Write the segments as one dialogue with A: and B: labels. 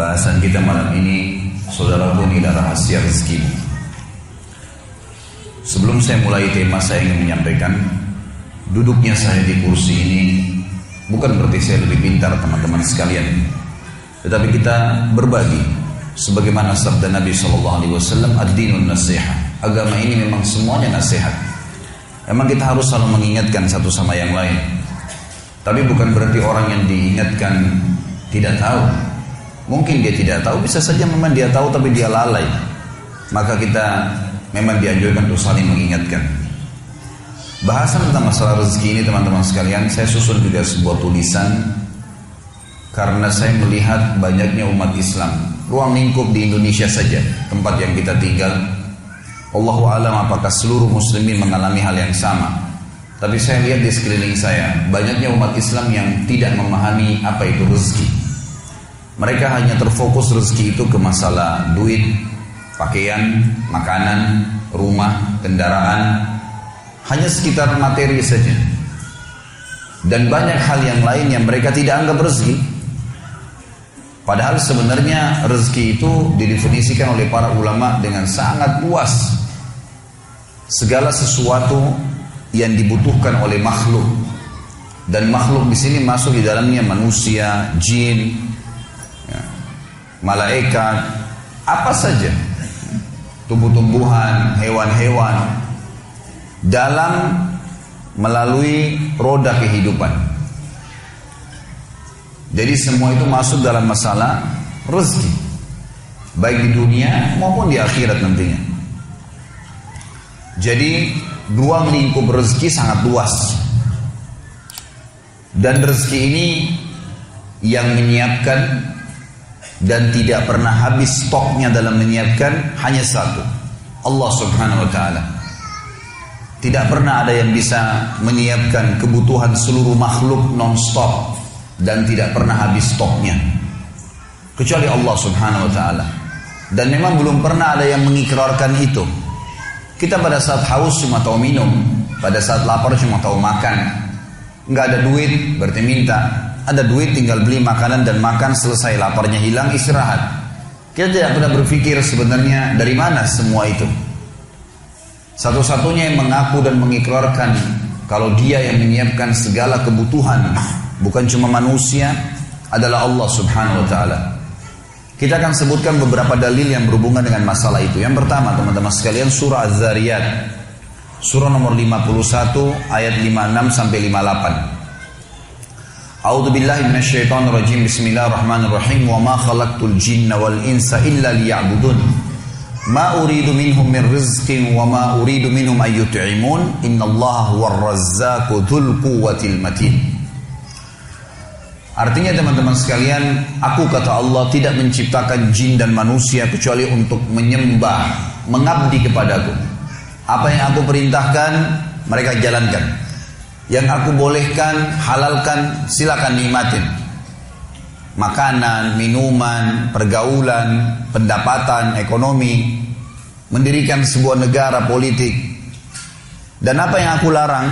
A: Bahasan kita malam ini, saudaraku, adalah rahasia rezeki. Sebelum saya mulai tema, saya ingin menyampaikan, duduknya saya di kursi ini bukan berarti saya lebih pintar teman-teman sekalian, tetapi kita berbagi sebagaimana sabda Nabi SAW, ad-dinun nasihat. Agama ini memang semuanya nasihat. Memang kita harus selalu mengingatkan satu sama yang lain, tapi bukan berarti orang yang diingatkan tidak tahu. Mungkin dia tidak tahu, bisa saja memang dia tahu tapi dia lalai. Maka kita memang dianjurkan untuk saling mengingatkan. Bahasan tentang masalah rezeki ini teman-teman sekalian, saya susun juga sebuah tulisan karena saya melihat banyaknya umat Islam, ruang lingkup di Indonesia saja, tempat yang kita tinggal. Allahu a'lam apakah seluruh muslimin mengalami hal yang sama. Tapi saya lihat di sekeliling saya, banyaknya umat Islam yang tidak memahami apa itu rezeki. Mereka hanya terfokus rezeki itu ke masalah duit, pakaian, makanan, rumah, kendaraan, hanya sekitar materi saja. Dan banyak hal yang lain yang mereka tidak anggap rezeki. Padahal sebenarnya rezeki itu didefinisikan oleh para ulama dengan sangat luas. Segala sesuatu yang dibutuhkan oleh makhluk, dan makhluk di sini masuk di dalamnya manusia, jin, malaikat, apa saja, tumbuh-tumbuhan, hewan-hewan, dalam melalui roda kehidupan. Jadi semua itu masuk dalam masalah rezeki, baik di dunia maupun di akhirat nantinya. Jadi ruang lingkup rezeki sangat luas, dan rezeki ini yang menyiapkan dan tidak pernah habis stoknya dalam menyiapkan hanya satu, Allah Subhanahu wa ta'ala. Tidak pernah ada yang bisa menyiapkan kebutuhan seluruh makhluk non-stop dan tidak pernah habis stoknya kecuali Allah Subhanahu wa ta'ala. Dan memang belum pernah ada yang mengikrarkan itu. Kita pada saat haus cuma tahu minum, pada saat lapar cuma tahu makan. Nggak ada duit berarti minta, ada duit tinggal beli makanan dan makan, selesai, laparnya hilang, istirahat. Kita tidak pernah berpikir sebenarnya dari mana semua itu. Satu-satunya yang mengaku dan mengikrarkan kalau dia yang menyiapkan segala kebutuhan, bukan cuma manusia, adalah Allah Subhanahu wa ta'ala. Kita akan sebutkan beberapa dalil yang berhubungan dengan masalah itu. Yang pertama teman-teman sekalian, surah Az-Zariyat, surah nomor 51 ayat 56 sampai 58. A'udzu billahi minasyaitonir rajim. Bismillahirrahmanirrahim. Wa ma khalaqtul jinna wal insa illa liya'budun. Ma uridu minhum min rizqin wa ma uridu minhum ay yut'imun. Innallaha huwar razzaqu dzul quwwatil matin. Artinya teman-teman sekalian, aku kata Allah tidak menciptakan jin dan manusia kecuali untuk menyembah, mengabdi kepadaku. Apa yang aku perintahkan mereka jalankan. Yang aku bolehkan, halalkan, silakan nikmatin. Makanan, minuman, pergaulan, pendapatan, ekonomi, mendirikan sebuah negara, politik. Dan apa yang aku larang,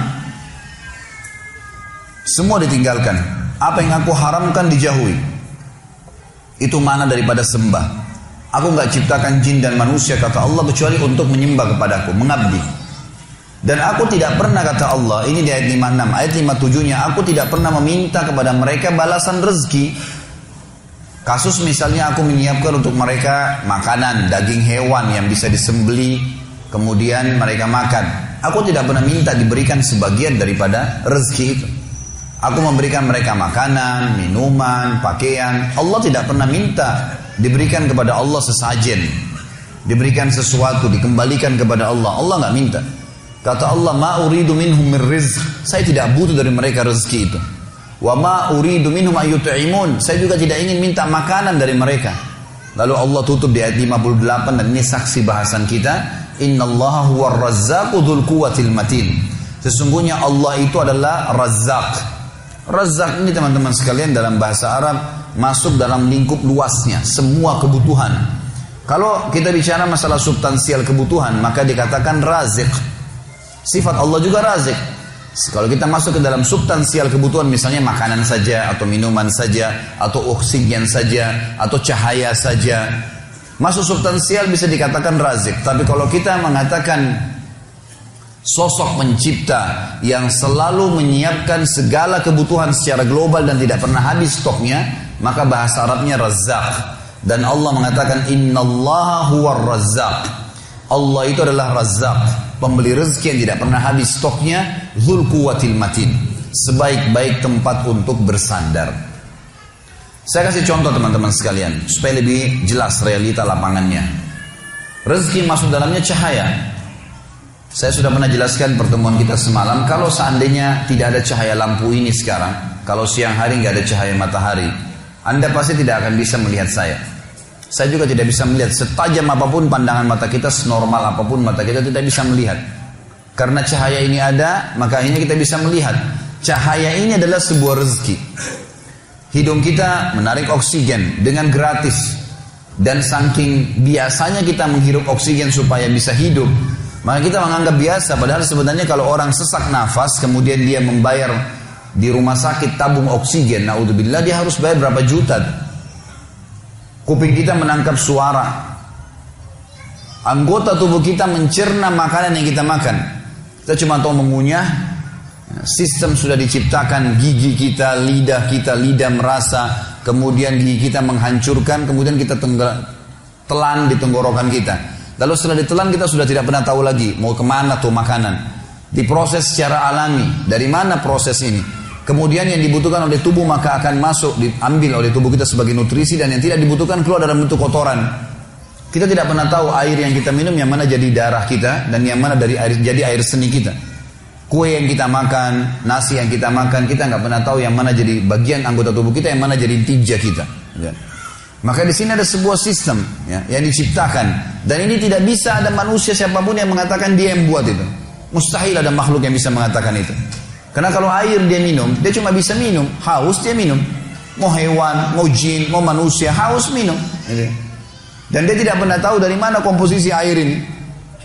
A: semua ditinggalkan. Apa yang aku haramkan dijauhi. Itu mana daripada sembah. Aku nggak ciptakan jin dan manusia kata Allah kecuali untuk menyembah kepadaku, mengabdi. Dan aku tidak pernah kata Allah, ini di ayat 56, ayat 57-nya, aku tidak pernah meminta kepada mereka balasan rezeki. Kasus misalnya aku menyiapkan untuk mereka makanan, daging hewan yang bisa disembeli, kemudian mereka makan. Aku tidak pernah minta diberikan sebagian daripada rezeki itu. Aku memberikan mereka makanan, minuman, pakaian. Allah tidak pernah minta diberikan kepada Allah sesajen, diberikan sesuatu, dikembalikan kepada Allah. Allah nggak minta. Kata Allah, ma uridu minhum min rizq. Saya tidak butuh dari mereka rezeki itu. Wa ma uridu minhum ayyut'imun. Saya juga tidak ingin minta makanan dari mereka. Lalu Allah tutup di ayat 58, dan ini saksi bahasan kita. Innallaha huwar razzaqu dzul quwwatil matin. Sesungguhnya Allah itu adalah Razzaq. Razzaq ini teman-teman sekalian dalam bahasa Arab masuk dalam lingkup luasnya, semua kebutuhan. Kalau kita bicara masalah substansial kebutuhan, maka dikatakan razik. Sifat Allah juga razik. Kalau kita masuk ke dalam substansial kebutuhan, misalnya makanan saja, atau minuman saja, atau oksigen saja, atau cahaya saja, masuk substansial bisa dikatakan razik. Tapi kalau kita mengatakan sosok pencipta yang selalu menyiapkan segala kebutuhan secara global dan tidak pernah habis stoknya, maka bahasa Arabnya Razzaq. Dan Allah mengatakan innallaha huwar razzaq. Allah itu adalah Razzaq, pemberi rezeki yang tidak pernah habis stoknya, dzul quwwatil matin, sebaik-baik tempat untuk bersandar. Saya kasih contoh teman-teman sekalian supaya lebih jelas realita lapangannya. Rezeki masuk dalamnya cahaya. Saya sudah pernah jelaskan pertemuan kita semalam, kalau seandainya tidak ada cahaya lampu ini sekarang, kalau siang hari nggak ada cahaya matahari, Anda pasti tidak akan bisa melihat saya. Saya juga tidak bisa melihat, setajam apapun pandangan mata kita, senormal apapun mata kita tidak bisa melihat. Karena cahaya ini ada, maka akhirnya kita bisa melihat. Cahaya ini adalah sebuah rezeki. Hidung kita menarik oksigen dengan gratis. Dan saking biasanya kita menghirup oksigen supaya bisa hidup, maka kita menganggap biasa. Padahal sebenarnya kalau orang sesak nafas, kemudian dia membayar di rumah sakit tabung oksigen, naudzubillah, dia harus bayar berapa juta. Kuping kita menangkap suara, anggota tubuh kita mencerna makanan yang kita makan. Kita cuma tahu mengunyah. Sistem sudah diciptakan, gigi kita, lidah merasa, kemudian gigi kita menghancurkan, kemudian kita telan di tenggorokan kita. Lalu setelah ditelan kita sudah tidak pernah tahu lagi mau kemana tuh makanan. Diproses secara alami. Dari mana proses ini? Kemudian yang dibutuhkan oleh tubuh maka akan masuk, diambil oleh tubuh kita sebagai nutrisi, dan yang tidak dibutuhkan keluar dalam bentuk kotoran. Kita tidak pernah tahu air yang kita minum yang mana jadi darah kita dan yang mana dari air jadi air seni kita. Kue yang kita makan, nasi yang kita makan, kita nggak pernah tahu yang mana jadi bagian anggota tubuh kita, yang mana jadi tija kita. Ya. Maka di sini ada sebuah sistem ya, yang diciptakan, dan ini tidak bisa ada manusia siapapun yang mengatakan dia yang buat itu. Mustahil ada makhluk yang bisa mengatakan itu. Karena kalau air dia minum, dia cuma bisa minum. Haus dia minum. Mau hewan, mau jin, mau manusia, haus minum. Dan dia tidak pernah tahu dari mana komposisi air ini.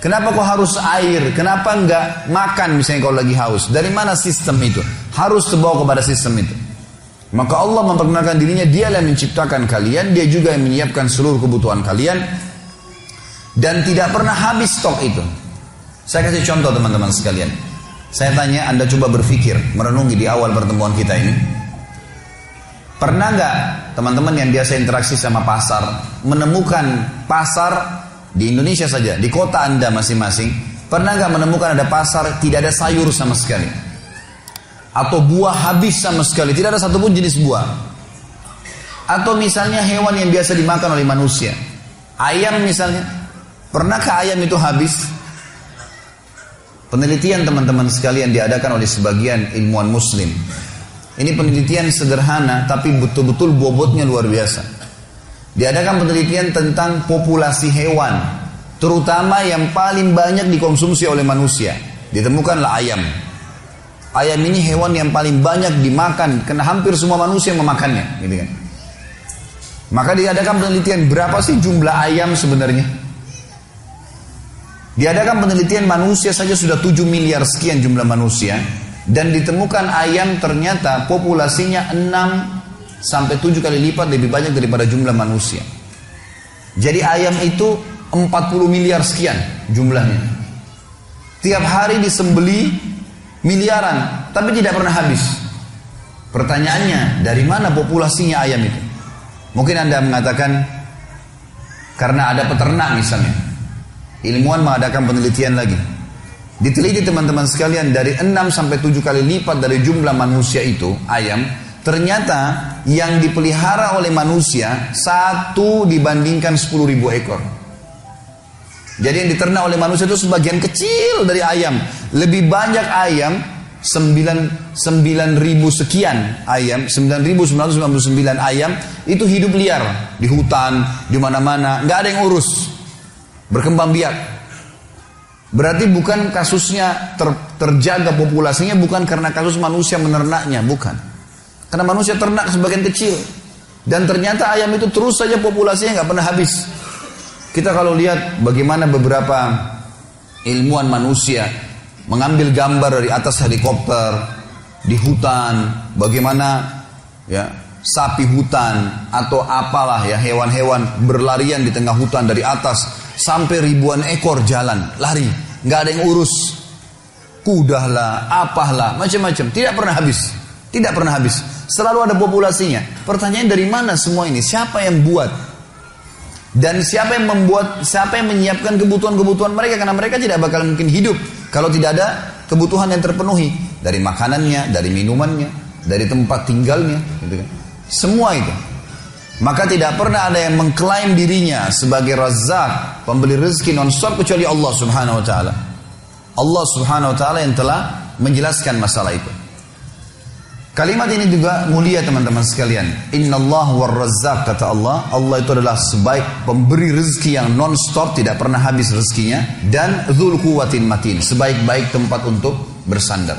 A: Kenapa kok harus air? Kenapa enggak makan misalnya kalau lagi haus? Dari mana sistem itu? Harus terbawa kepada sistem itu. Maka Allah memperkenalkan dirinya, dialah yang menciptakan kalian, dia juga yang menyiapkan seluruh kebutuhan kalian. Dan tidak pernah habis stok itu. Saya kasih contoh teman-teman sekalian. Saya tanya, Anda coba berpikir, merenungi di awal pertemuan kita ini. Pernah nggak teman-teman yang biasa interaksi sama pasar, menemukan pasar di Indonesia saja, di kota Anda masing-masing, pernah nggak menemukan ada pasar tidak ada sayur sama sekali? Atau buah habis sama sekali, tidak ada satupun jenis buah. Atau misalnya hewan yang biasa dimakan oleh manusia, ayam misalnya, pernahkah ayam itu habis? Penelitian teman-teman sekalian diadakan oleh sebagian ilmuwan muslim. Ini penelitian sederhana tapi betul-betul bobotnya luar biasa. Diadakan penelitian tentang populasi hewan, terutama yang paling banyak dikonsumsi oleh manusia. Ditemukanlah ayam. Ayam ini hewan yang paling banyak dimakan, karena hampir semua manusia memakannya, gitu kan. Maka diadakan penelitian berapa sih jumlah ayam sebenarnya? Diadakan penelitian manusia saja sudah 7 miliar sekian jumlah manusia, dan ditemukan ayam ternyata populasinya 6 sampai 7 kali lipat lebih banyak daripada jumlah manusia. Jadi ayam itu 40 miliar sekian jumlahnya. Tiap hari disembeli miliaran, tapi tidak pernah habis. Pertanyaannya, dari mana populasinya ayam itu? Mungkin Anda mengatakan karena ada peternak misalnya. Ilmuwan mengadakan penelitian lagi. Diteliti teman-teman sekalian, dari 6 sampai 7 kali lipat dari jumlah manusia itu, ayam, ternyata yang dipelihara oleh manusia 1 dibandingkan 10.000 ekor. Jadi yang diternak oleh manusia itu sebagian kecil dari ayam. Lebih banyak ayam, 9.000 sekian ayam, 9.999 ayam itu hidup liar di hutan, di mana-mana, nggak ada yang urus, berkembang biak. Berarti bukan kasusnya terjaga populasinya, bukan karena kasus manusia menernaknya, bukan. Karena manusia ternak sebagian kecil, dan ternyata ayam itu terus saja populasinya nggak pernah habis. Kita kalau lihat bagaimana beberapa ilmuwan manusia mengambil gambar dari atas helikopter, di hutan, bagaimana ya sapi hutan atau apalah ya hewan-hewan berlarian di tengah hutan dari atas sampai ribuan ekor jalan lari, nggak ada yang urus, kuda lah, apalah, macam-macam, tidak pernah habis, tidak pernah habis, selalu ada populasinya. Pertanyaan, dari mana semua ini? Siapa yang buat? Dan siapa yang membuat? Siapa yang menyiapkan kebutuhan-kebutuhan mereka? Karena mereka tidak bakal mungkin hidup kalau tidak ada kebutuhan yang terpenuhi, dari makanannya, dari minumannya, dari tempat tinggalnya, gitu kan. Semua itu. Maka tidak pernah ada yang mengklaim dirinya sebagai Razzaq, pemberi rezeki non-stop, kecuali Allah Subhanahu wa taala. Allah Subhanahu wa taala yang telah menjelaskan masalah itu. Kalimat ini juga mulia teman-teman sekalian. Innallahu war-Razzaq, kata Allah. Allah itu adalah sebaik pemberi rezeki yang non-stop, tidak pernah habis rezekinya, dan dzul quwwatin matin, sebaik-baik tempat untuk bersandar.